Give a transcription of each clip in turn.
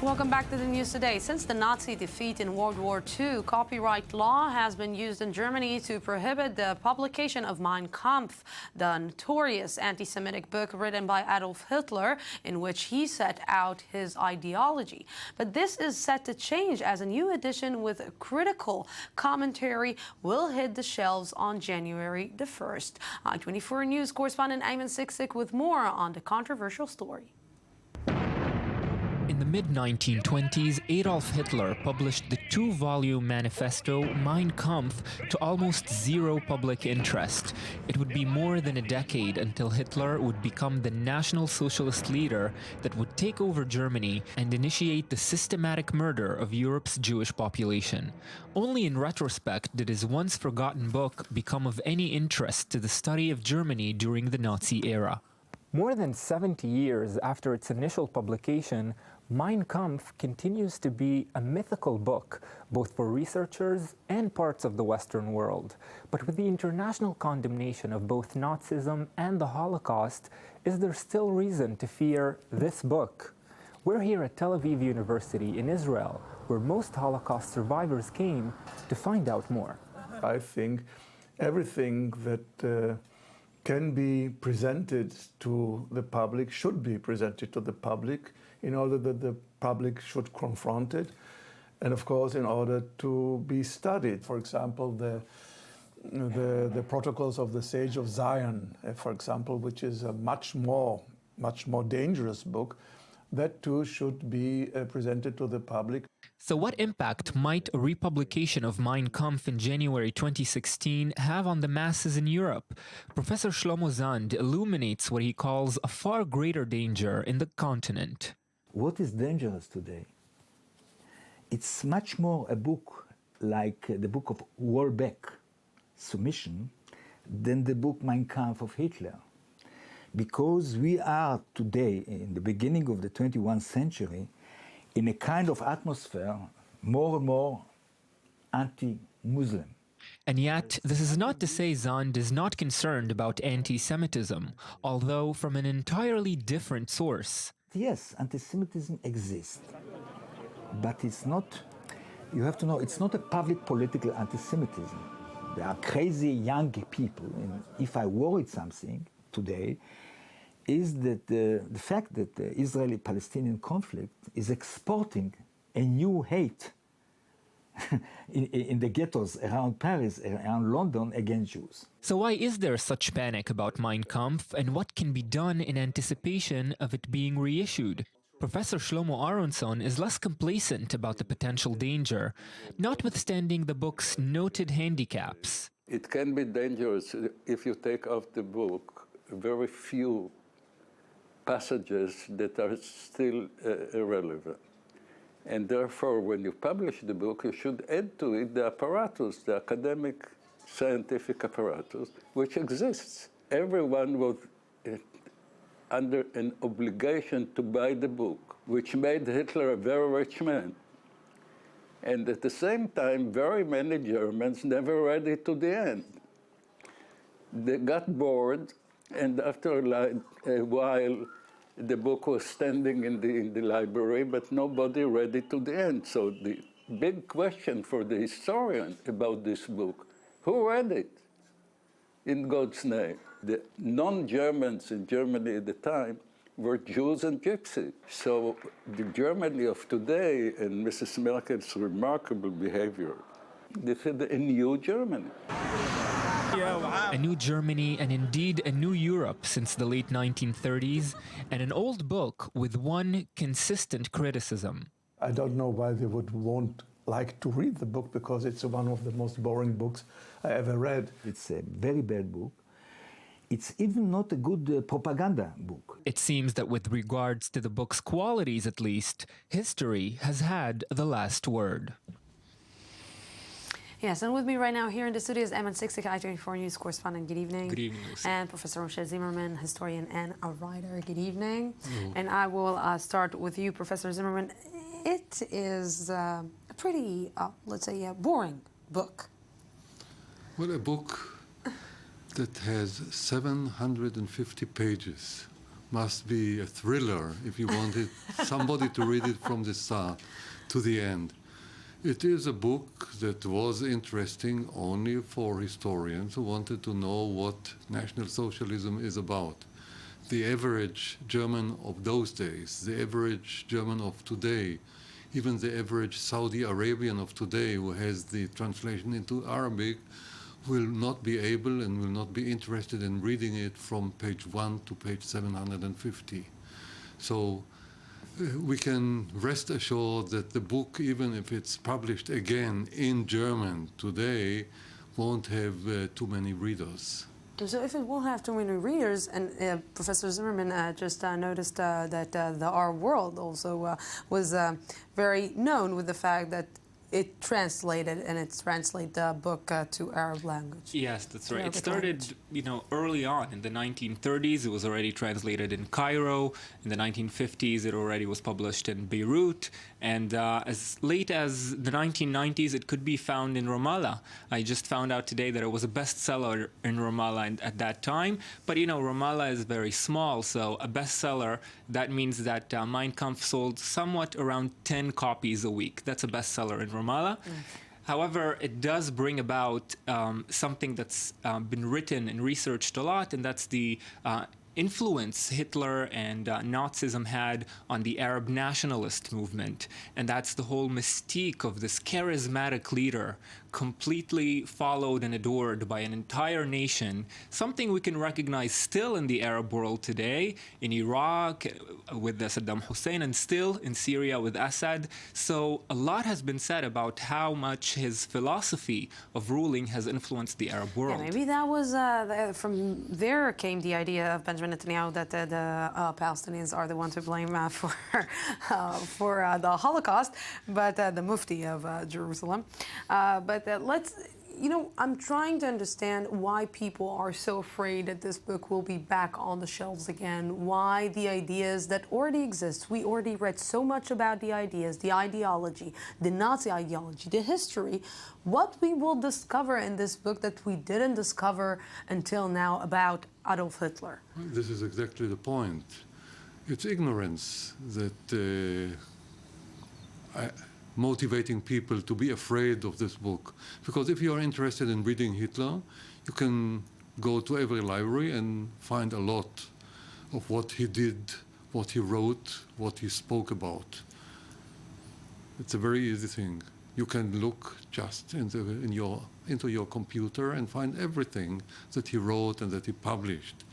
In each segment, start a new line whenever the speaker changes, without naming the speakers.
Welcome back to the news today. Since the Nazi defeat in World War II, copyright law has been used in Germany to prohibit the publication of Mein Kampf, the notorious anti-Semitic book written by Adolf Hitler, in which he set out his ideology. But this is set to change as a new edition with critical commentary will hit the shelves on January the 1st. I-24 News correspondent Ayman Siksik with more on the controversial story.
In the mid-1920s, Adolf Hitler published the two-volume manifesto Mein Kampf to almost zero public interest. It would be more than a decade until Hitler would become the National Socialist leader that would take over Germany and initiate the systematic murder of Europe's Jewish population. Only in retrospect did his once-forgotten book become of any interest to the study of Germany during the Nazi era.
More than 70 years after its initial publication, Mein Kampf continues to be a mythical book, both for researchers and parts of the Western world. But with the international condemnation of both Nazism and the Holocaust, is there still reason to fear this book? We're here at Tel Aviv University in Israel, where most Holocaust survivors came to find out more.
I think everything that can be presented to the public, should be presented to the public in order that the public should confront it, and of course in order to be studied. For example, the protocols of the Sage of Zion, for example, which is a much more dangerous book, that too should be presented to the public.
So what impact might a republication of Mein Kampf in January 2016 have on the masses in Europe? Professor Shlomo Zand illuminates what he calls a far greater danger in the continent.
What is dangerous today? It's much more a book like the book of Warbeck, Submission, than the book Mein Kampf of Hitler. Because we are today, in the beginning of the 21st century, in a kind of atmosphere more and more anti-Muslim.
And yet, this is not to say Zand is not concerned about anti-Semitism, although from an entirely different source.
Yes, anti-Semitism exists, but it's not, you have to know, it's not a public political anti-Semitism. There are crazy young people, and if I worried something today, is that the fact that the Israeli-Palestinian conflict is exporting a new hate in the ghettos around Paris, around London, against Jews.
So why is there such panic about Mein Kampf, and what can be done in anticipation of it being reissued? Professor Shlomo Aronson is less complacent about the potential danger, notwithstanding the book's noted handicaps.
It can be dangerous if you take out the book very few passages that are still irrelevant. And therefore, when you publish the book, you should add to it the apparatus, the academic, scientific apparatus, which exists. Everyone was under an obligation to buy the book, which made Hitler a very rich man. And at the same time, very many Germans never read it to the end. They got bored, and after a while, the book was standing in the library, but nobody read it to the end. So the big question for the historian about this book, who read it in God's name? The non-Germans in Germany at the time were Jews and Gypsies. So the Germany of today and Mrs. Merkel's remarkable behavior, this is a new Germany.
A new Germany, and indeed a new Europe since the late 1930s, and an old book with one consistent criticism.
I don't know why they won't like to read the book, because it's one of the most boring books I ever read.
It's a very bad book. It's even not a good propaganda book.
It seems that with regards to the book's qualities, at least, history has had the last word.
Yes, and with me right now here in the studio is Ayman Siksik, I-24 News correspondent. Good evening.
Good evening, Lucy.
And Professor Moshe Zimmerman, historian and a writer. Good evening.
Mm.
And I will start with you, Professor Zimmerman. It is a pretty, let's say, boring book.
Well, a book that has 750 pages must be a thriller if you wanted somebody to read it from the start to the end. It is a book that was interesting only for historians who wanted to know what National Socialism is about. The average German of those days, the average German of today, even the average Saudi Arabian of today who has the translation into Arabic will not be able and will not be interested in reading it from page 1 to page 750. So we can rest assured that the book, even if it's published again in German today, won't have too many readers.
So if it won't have too many readers, and Professor Zimmerman just noticed that the Our World also was very known with the fact that it translated, and it's translated the book to Arab language.
Yes, that's right.
Arabic
It started, early on in the 1930s. It was already translated in Cairo. In the 1950s, it already was published in Beirut. And as late as the 1990s, it could be found in Ramallah. I just found out today that it was a bestseller in Ramallah at that time. But, Ramallah is very small, so a bestseller, that means that Mein Kampf sold somewhat around 10 copies a week. That's a bestseller in Ramallah. However, it does bring about something that's been written and researched a lot, and that's the influence Hitler and Nazism had on the Arab nationalist movement. And that's the whole mystique of this charismatic leader, completely followed and adored by an entire nation, something we can recognize still in the Arab world today, in Iraq with Saddam Hussein, and still in Syria with Assad. So a lot has been said about how much his philosophy of ruling has influenced the Arab world.
Yeah, maybe that was, from there came the idea of Benjamin Netanyahu that the Palestinians are the ones to blame for the Holocaust, but the Mufti of Jerusalem. But let's, I'm trying to understand why people are so afraid that this book will be back on the shelves again, why the ideas that already exist, we already read so much about the ideas, the ideology, the Nazi ideology, the history, what we will discover in this book that we didn't discover until now about Adolf Hitler.
This is exactly the point. It's ignorance that motivating people to be afraid of this book. Because if you are interested in reading Hitler, you can go to every library and find a lot of what he did, what he wrote, what he spoke about. It's a very easy thing. You can look just into your computer and find everything that he wrote and that he published,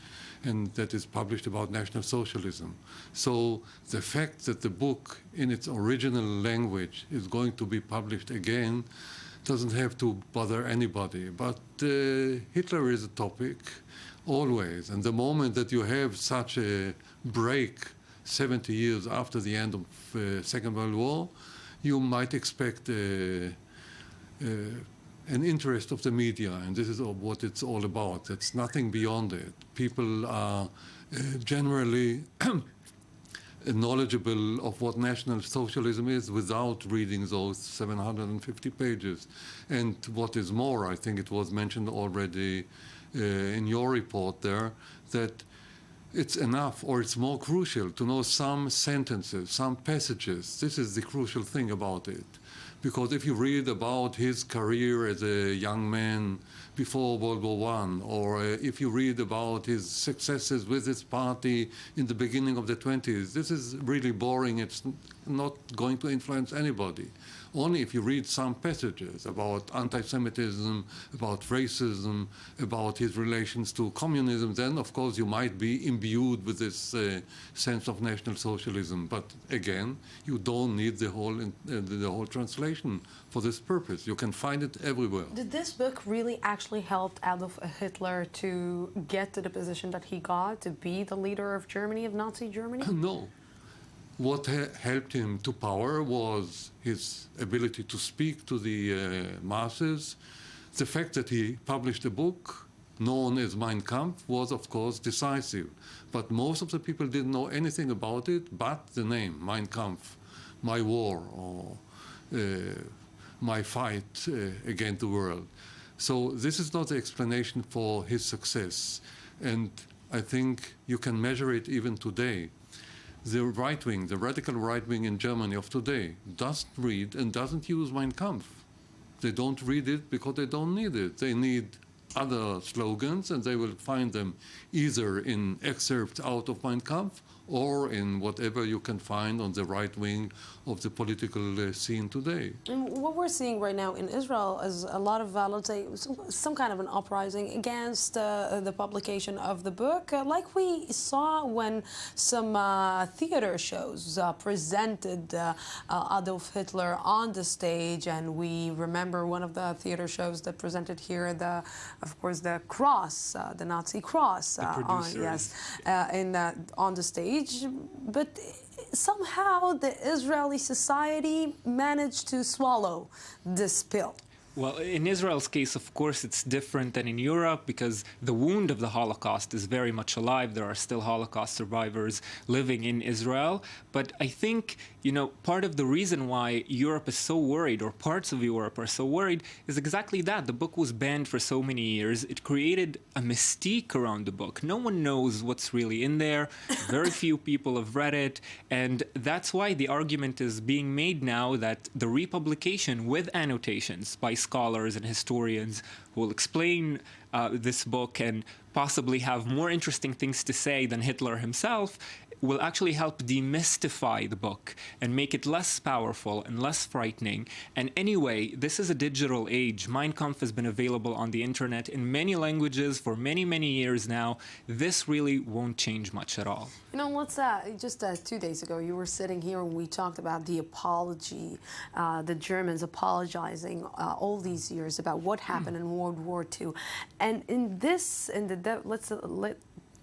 and that is published about National Socialism. So the fact that the book in its original language is going to be published again doesn't have to bother anybody. But Hitler is a topic always, and the moment that you have such a break 70 years after the end of Second World War, you might expect an interest of the media, and this is what it's all about. It's nothing beyond it. People are generally knowledgeable of what National Socialism is without reading those 750 pages. And what is more, I think it was mentioned already in your report there, that it's enough, or it's more crucial, to know some sentences, some passages. This is the crucial thing about it. Because if you read about his career as a young man before World War I, or if you read about his successes with his party in the beginning of the 20s, this is really boring. It's not going to influence anybody. Only if you read some passages about anti-Semitism, about racism, about his relations to communism, then of course you might be imbued with this sense of National Socialism. But again, you don't need the whole translation for this purpose. You can find it everywhere.
Did this book really actually help Adolf Hitler to get to the position that he got, to be the leader of Germany, of Nazi Germany?
No. What helped him to power was his ability to speak to the masses. The fact that he published a book known as Mein Kampf was, of course, decisive. But most of the people didn't know anything about it but the name, Mein Kampf, my war, or my fight against the world. So this is not the explanation for his success. And I think you can measure it even today. The right wing, the radical right wing in Germany of today, doesn't read and doesn't use Mein Kampf. They don't read it because they don't need it. They need other slogans, and they will find them either in excerpts out of Mein Kampf or in whatever you can find on the right wing of the political scene today.
And what we're seeing right now in Israel is a lot of, let's say, some kind of an uprising against the publication of the book, like we saw when some theater shows presented Adolf Hitler on the stage, and we remember one of the theater shows that presented here, of course, the cross, the Nazi cross, on the stage. But somehow the Israeli society managed to swallow this pill.
Well, in Israel's case, of course, it's different than in Europe because the wound of the Holocaust is very much alive. There are still Holocaust survivors living in Israel. But I think, part of the reason why Europe is so worried, or parts of Europe are so worried, is exactly that. The book was banned for so many years. It created a mystique around the book. No one knows what's really in there. Very few people have read it. And that's why the argument is being made now that the republication with annotations by scholars and historians who will explain this book and possibly have more interesting things to say than Hitler himself will actually help demystify the book and make it less powerful and less frightening. And anyway, this is a digital age. Mein Kampf has been available on the internet in many languages for many, many years now. This really won't change much at all.
Let's just 2 days ago, you were sitting here and we talked about the apology, the Germans apologizing all these years about what happened in World War II. And let's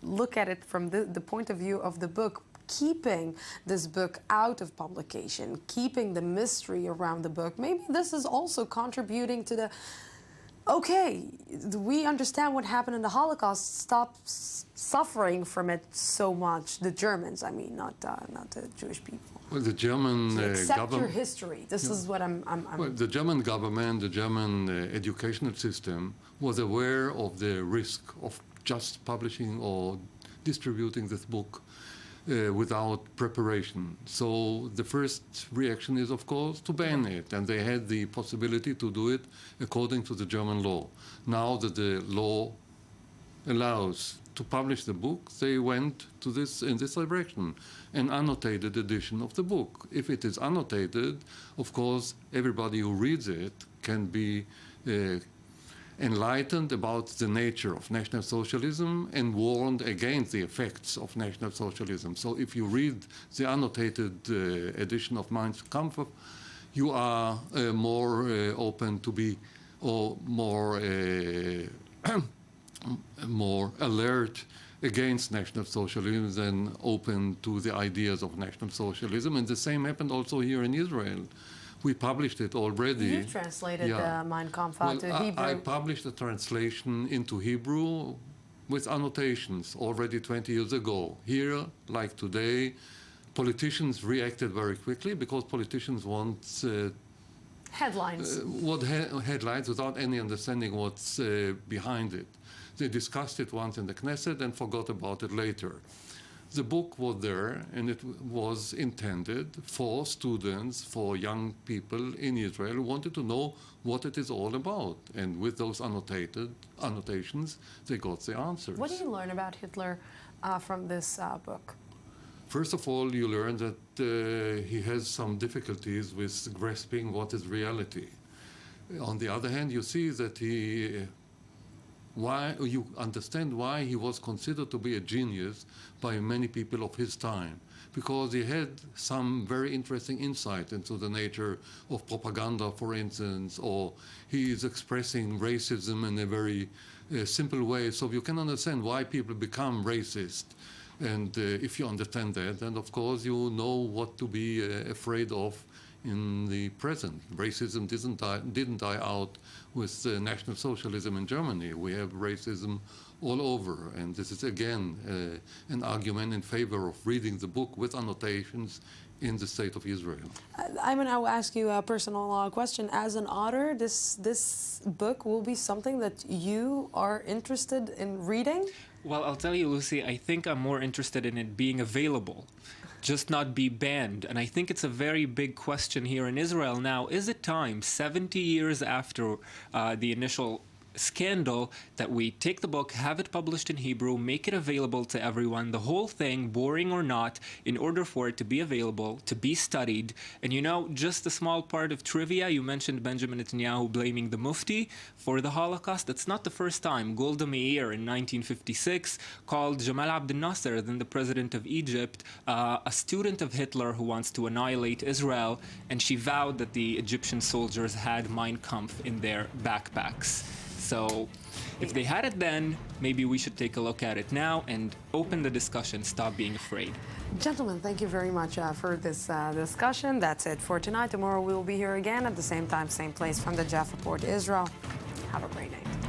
look at it from the point of view of the book, keeping this book out of publication, keeping the mystery around the book. Maybe this is also contributing to okay, we understand what happened in the Holocaust, stop suffering from it so much. The Germans, I mean, not the Jewish people.
Well, the German
accept your history. This is what I'm
Well, the German government, the German educational system was aware of the risk of just publishing or distributing this book without preparation. So the first reaction is, of course, to ban it. And they had the possibility to do it according to the German law. Now that the law allows to publish the book, they went to in this direction, an annotated edition of the book. If it is annotated, of course, everybody who reads it can be enlightened about the nature of National Socialism and warned against the effects of National Socialism. So if you read the annotated edition of Mein Kampf, you are more open to be, or more more alert against National Socialism than open to the ideas of National Socialism. And the same happened also here in Israel. We published it already.
You translated Mein Kampf to Hebrew.
I published a translation into Hebrew with annotations already 20 years ago. Here, like today, politicians reacted very quickly because politicians want
headlines.
Headlines without any understanding what's behind it. They discussed it once in the Knesset and forgot about it later. The book was there, and it was intended for students, for young people in Israel who wanted to know what it is all about. And with those annotations, they got the answers.
What do you learn about Hitler from this book?
First of all, you learn that he has some difficulties with grasping what is reality. On the other hand, you see that you understand why he was considered to be a genius by many people of his time, because he had some very interesting insight into the nature of propaganda, for instance, or he is expressing racism in a very simple way, so you can understand why people become racist. And if you understand that, then of course you know what to be afraid of in the present. Racism didn't die out with National Socialism in Germany. We have racism all over, and this is again an argument in favor of reading the book with annotations in the state of Israel.
I'm going to ask you a personal question. As an author, this book will be something that you are interested in reading?
Well, I'll tell you, Lucy, I think I'm more interested in it being available, just not be banned. And I think it's a very big question here in Israel now. Is it time, 70 years after the initial scandal, that we take the book, have it published in Hebrew, make it available to everyone, the whole thing, boring or not, in order for it to be available, to be studied? And you know, just a small part of trivia, you mentioned Benjamin Netanyahu blaming the Mufti for the Holocaust. That's not the first time. Golda Meir in 1956 called Jamal Abdel Nasser, then the president of Egypt, a student of Hitler who wants to annihilate Israel, and she vowed that the Egyptian soldiers had Mein Kampf in their backpacks. So if they had it then, maybe we should take a look at it now and open the discussion, stop being afraid.
Gentlemen, thank you very much for this discussion. That's it for tonight. Tomorrow we will be here again at the same time, same place from the Jaffa Port, Israel. Have a great night.